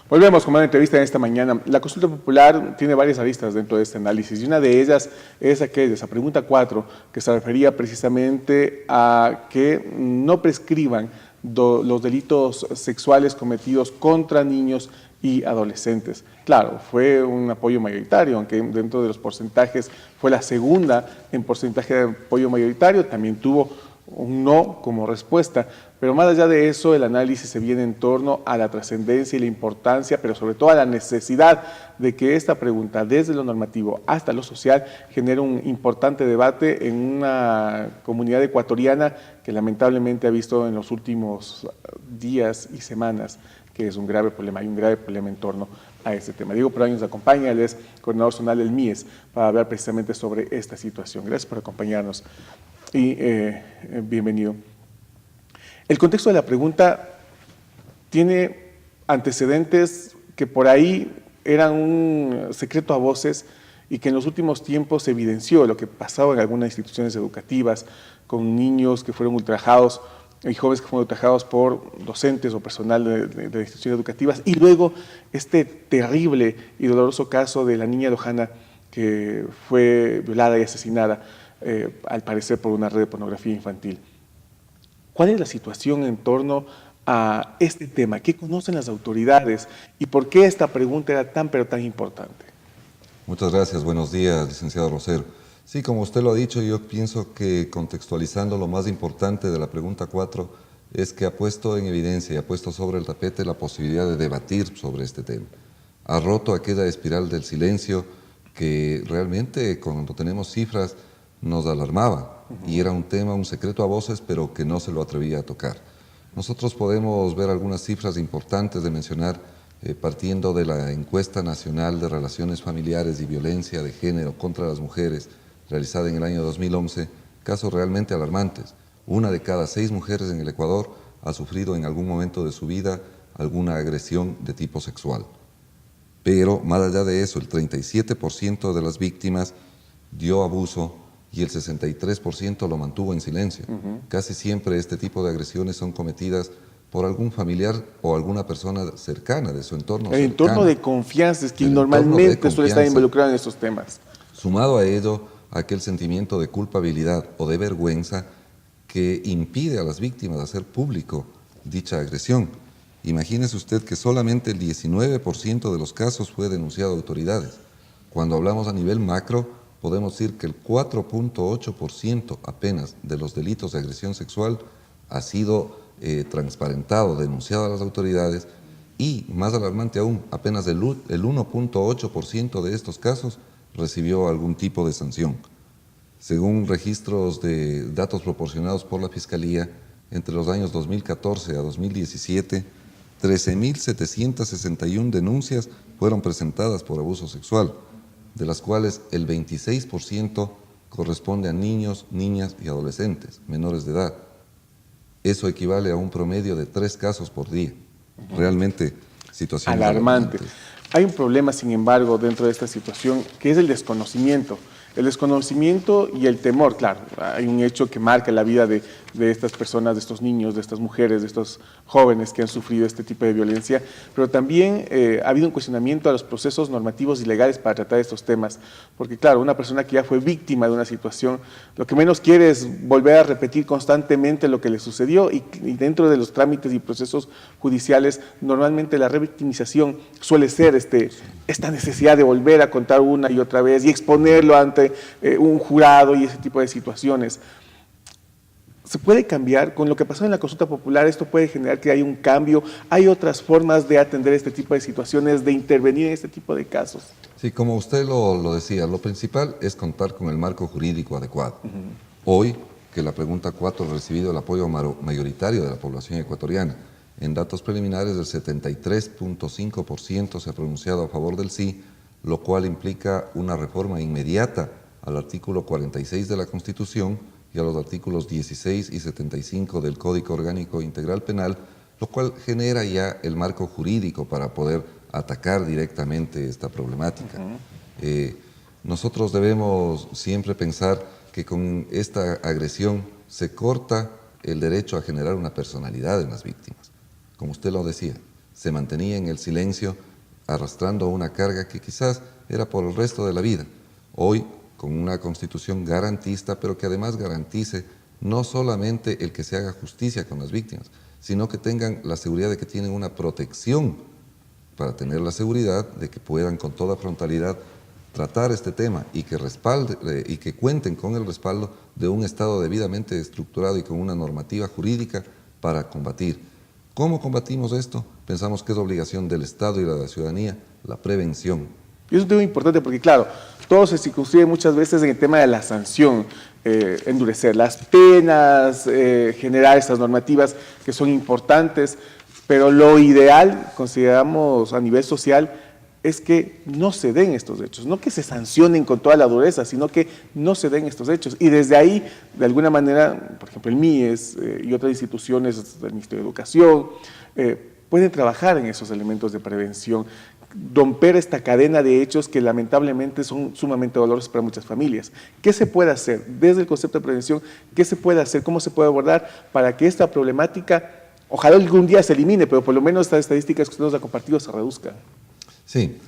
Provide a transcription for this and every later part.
Volvemos con una entrevista en esta mañana. La consulta popular tiene varias aristas dentro de este análisis y una de ellas es aquella, esa pregunta 4, que se refería precisamente a que no prescriban los delitos sexuales cometidos contra niños y adolescentes. Claro, fue un apoyo mayoritario, aunque dentro de los porcentajes fue la segunda en porcentaje de apoyo mayoritario, también tuvo un no como respuesta, pero más allá de eso el análisis se viene en torno a la trascendencia y la importancia, pero sobre todo a la necesidad de que esta pregunta desde lo normativo hasta lo social genere un importante debate en una comunidad ecuatoriana que lamentablemente ha visto en los últimos días y semanas que es un grave problema, hay un grave problema en torno a este tema. Diego Proaño nos acompaña, él es coordinador zonal del MIES, para hablar precisamente sobre esta situación. Gracias por acompañarnos y bienvenido. El contexto de la pregunta tiene antecedentes que por ahí eran un secreto a voces y que en los últimos tiempos se evidenció lo que pasaba en algunas instituciones educativas con niños que fueron ultrajados y jóvenes que fueron ultrajados por docentes o personal de instituciones educativas, y luego este terrible y doloroso caso de la niña Lojana que fue violada y asesinada, al parecer por una red de pornografía infantil. ¿Cuál es la situación en torno a este tema? ¿Qué conocen las autoridades? ¿Y por qué esta pregunta era tan, pero tan importante? Muchas gracias. Buenos días, licenciado Rosero. Sí, como usted lo ha dicho, yo pienso que contextualizando lo más importante de la pregunta 4 es que ha puesto en evidencia y ha puesto sobre el tapete la posibilidad de debatir sobre este tema. Ha roto aquella espiral del silencio que realmente cuando tenemos cifras nos alarmaba y era un tema, un secreto a voces, pero que no se lo atrevía a tocar. Nosotros podemos ver algunas cifras importantes de mencionar partiendo de la encuesta nacional de relaciones familiares y violencia de género contra las mujeres realizada en el año 2011, casos realmente alarmantes. 1 de cada 6 mujeres en el Ecuador ha sufrido en algún momento de su vida alguna agresión de tipo sexual. Pero más allá de eso, el 37% de las víctimas dio abuso y el 63% lo mantuvo en silencio. Casi siempre este tipo de agresiones son cometidas por algún familiar o alguna persona cercana de su entorno. El entorno de confianza es quien normalmente suele estar involucrado en estos temas. Sumado a ello, aquel sentimiento de culpabilidad o de vergüenza que impide a las víctimas hacer público dicha agresión. Imagínese usted que solamente el 19% de los casos fue denunciado a autoridades. Cuando hablamos a nivel macro, podemos decir que el 4.8% apenas de los delitos de agresión sexual ha sido transparentado, denunciado a las autoridades, y más alarmante aún, apenas el 1.8% de estos casos recibió algún tipo de sanción. Según registros de datos proporcionados por la Fiscalía, entre los años 2014 a 2017, 13.761 denuncias fueron presentadas por abuso sexual, de las cuales el 26% corresponde a niños, niñas y adolescentes menores de edad. Eso equivale a un promedio de 3 casos por día. Realmente situaciones alarmante. Hay un problema, sin embargo, dentro de esta situación, que es el desconocimiento. El desconocimiento y el temor, claro, hay un hecho que marca la vida de estas personas, de estos niños, de estas mujeres, de estos jóvenes que han sufrido este tipo de violencia, pero también ha habido un cuestionamiento a los procesos normativos y legales para tratar estos temas, porque claro, una persona que ya fue víctima de una situación, lo que menos quiere es volver a repetir constantemente lo que le sucedió y dentro de los trámites y procesos judiciales, normalmente la revictimización suele ser esta necesidad de volver a contar una y otra vez y exponerlo ante un jurado y ese tipo de situaciones. ¿Se puede cambiar? Con lo que pasó en la consulta popular, esto puede generar que haya un cambio. ¿Hay otras formas de atender este tipo de situaciones, de intervenir en este tipo de casos? Sí, como usted lo decía, lo principal es contar con el marco jurídico adecuado. Hoy, que la pregunta 4 ha recibido el apoyo mayoritario de la población ecuatoriana, en datos preliminares el 73.5% se ha pronunciado a favor del sí, lo cual implica una reforma inmediata al artículo 46 de la Constitución y a los artículos 16 y 75 del Código Orgánico Integral Penal, lo cual genera ya el marco jurídico para poder atacar directamente esta problemática. Nosotros debemos siempre pensar que con esta agresión se corta el derecho a generar una personalidad en las víctimas. Como usted lo decía, se mantenía en el silencio, arrastrando una carga que quizás era por el resto de la vida. Hoy, con una constitución garantista, pero que además garantice no solamente el que se haga justicia con las víctimas, sino que tengan la seguridad de que tienen una protección para tener la seguridad de que puedan con toda frontalidad tratar este tema y que cuenten con el respaldo de un Estado debidamente estructurado y con una normativa jurídica para combatir. ¿Cómo combatimos esto? Pensamos que es obligación del Estado y de la ciudadanía la prevención. Y es un tema importante porque, claro, todo se circunscribe muchas veces en el tema de la sanción, endurecer las penas, generar estas normativas que son importantes, pero lo ideal, consideramos a nivel social, es que no se den estos hechos, no que se sancionen con toda la dureza, sino que no se den estos hechos. Y desde ahí, de alguna manera, por ejemplo, el MIES y otras instituciones del Ministerio de Educación pueden trabajar en esos elementos de prevención, romper esta cadena de hechos que lamentablemente son sumamente dolorosos para muchas familias. ¿Qué se puede hacer desde el concepto de prevención? ¿Qué se puede hacer? ¿Cómo se puede abordar para que esta problemática, ojalá algún día se elimine, pero por lo menos estas estadísticas que usted nos ha compartido se reduzcan? Sí,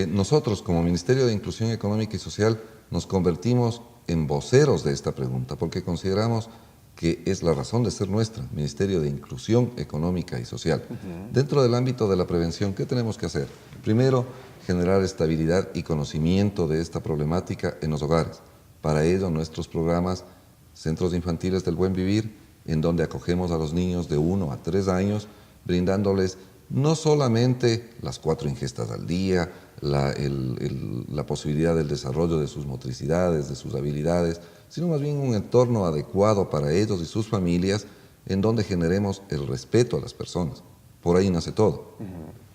nosotros como Ministerio de Inclusión Económica y Social nos convertimos en voceros de esta pregunta porque consideramos que es la razón de ser nuestra, Ministerio de Inclusión Económica y Social. Dentro del ámbito de la prevención, ¿qué tenemos que hacer? Primero, generar estabilidad y conocimiento de esta problemática en los hogares. Para ello, nuestros programas, Centros Infantiles del Buen Vivir, en donde acogemos a los niños de 1 a 3 años, brindándoles no solamente las 4 ingestas al día, la posibilidad del desarrollo de sus motricidades, de sus habilidades, sino más bien un entorno adecuado para ellos y sus familias en donde generemos el respeto a las personas. Por ahí nace todo.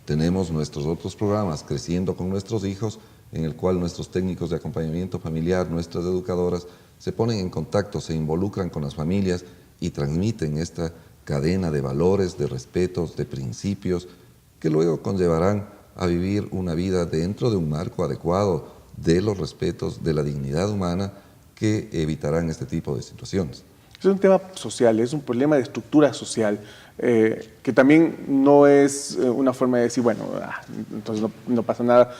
Tenemos nuestros otros programas, Creciendo con nuestros hijos, en el cual nuestros técnicos de acompañamiento familiar, nuestras educadoras, se ponen en contacto, se involucran con las familias y transmiten esta cadena de valores, de respetos, de principios, que luego conllevarán a vivir una vida dentro de un marco adecuado de los respetos, de la dignidad humana, que evitarán este tipo de situaciones. Es un tema social, es un problema de estructura social, que también no es una forma de decir, bueno, entonces no pasa nada,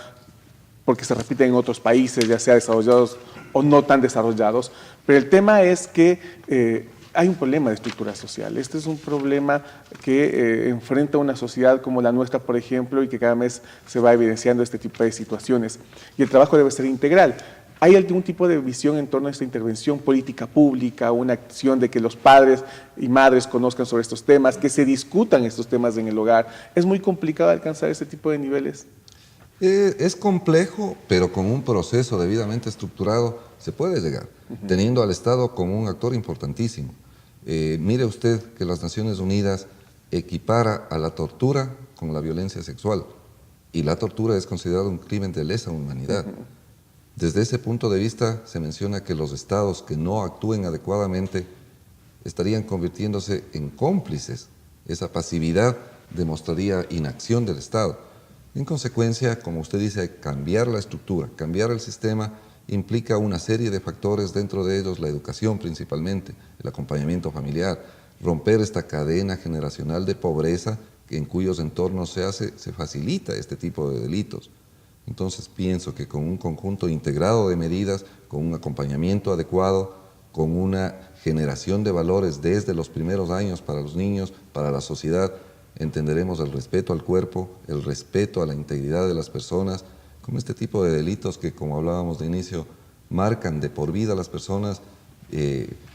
porque se repite en otros países, ya sea desarrollados o no tan desarrollados, pero el tema es que hay un problema de estructura social. Este es un problema que enfrenta una sociedad como la nuestra, por ejemplo, y que cada mes se va evidenciando este tipo de situaciones. Y el trabajo debe ser integral. ¿Hay algún tipo de visión en torno a esta intervención política pública, una acción de que los padres y madres conozcan sobre estos temas, que se discutan estos temas en el hogar? ¿Es muy complicado alcanzar este tipo de niveles? Es complejo, pero con un proceso debidamente estructurado se puede llegar, teniendo al Estado como un actor importantísimo. Mire usted que las Naciones Unidas equipara a la tortura con la violencia sexual, y la tortura es considerada un crimen de lesa humanidad. Desde ese punto de vista se menciona que los estados que no actúen adecuadamente estarían convirtiéndose en cómplices. Esa pasividad demostraría inacción del Estado. En consecuencia, como usted dice, cambiar la estructura, cambiar el sistema implica una serie de factores, dentro de ellos la educación principalmente, el acompañamiento familiar, romper esta cadena generacional de pobreza en cuyos entornos se facilita este tipo de delitos. Entonces pienso que con un conjunto integrado de medidas, con un acompañamiento adecuado, con una generación de valores desde los primeros años para los niños, para la sociedad, entenderemos el respeto al cuerpo, el respeto a la integridad de las personas, con este tipo de delitos que, como hablábamos de inicio, marcan de por vida a las personas,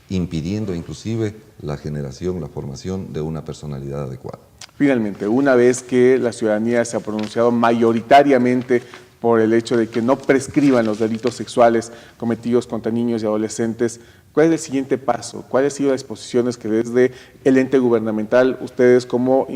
impidiendo inclusive la generación, la formación de una personalidad adecuada. Finalmente, una vez que la ciudadanía se ha pronunciado mayoritariamente por el hecho de que no prescriban los delitos sexuales cometidos contra niños y adolescentes, ¿cuál es el siguiente paso? ¿Cuáles han sido las posiciones que desde el ente gubernamental, ustedes como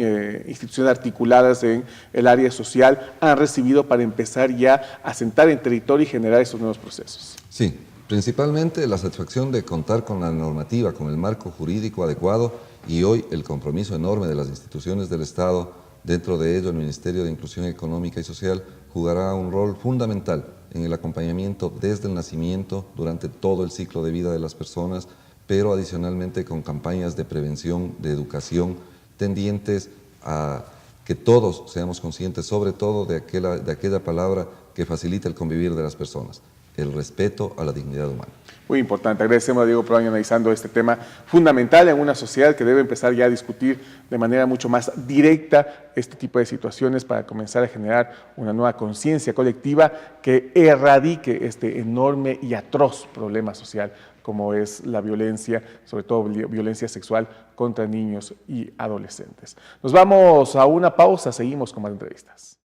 instituciones articuladas en el área social, han recibido para empezar ya a sentar en territorio y generar esos nuevos procesos? Sí, principalmente la satisfacción de contar con la normativa, con el marco jurídico adecuado, y hoy el compromiso enorme de las instituciones del Estado, dentro de ello el Ministerio de Inclusión Económica y Social, jugará un rol fundamental en el acompañamiento desde el nacimiento, durante todo el ciclo de vida de las personas, pero adicionalmente con campañas de prevención, de educación, tendientes a que todos seamos conscientes, sobre todo de aquella palabra que facilita el convivir de las personas, el respeto a la dignidad humana. Muy importante. Agradecemos a Diego Proaño analizando este tema fundamental en una sociedad que debe empezar ya a discutir de manera mucho más directa este tipo de situaciones para comenzar a generar una nueva conciencia colectiva que erradique este enorme y atroz problema social como es la violencia, sobre todo violencia sexual contra niños y adolescentes. Nos vamos a una pausa, seguimos con más entrevistas.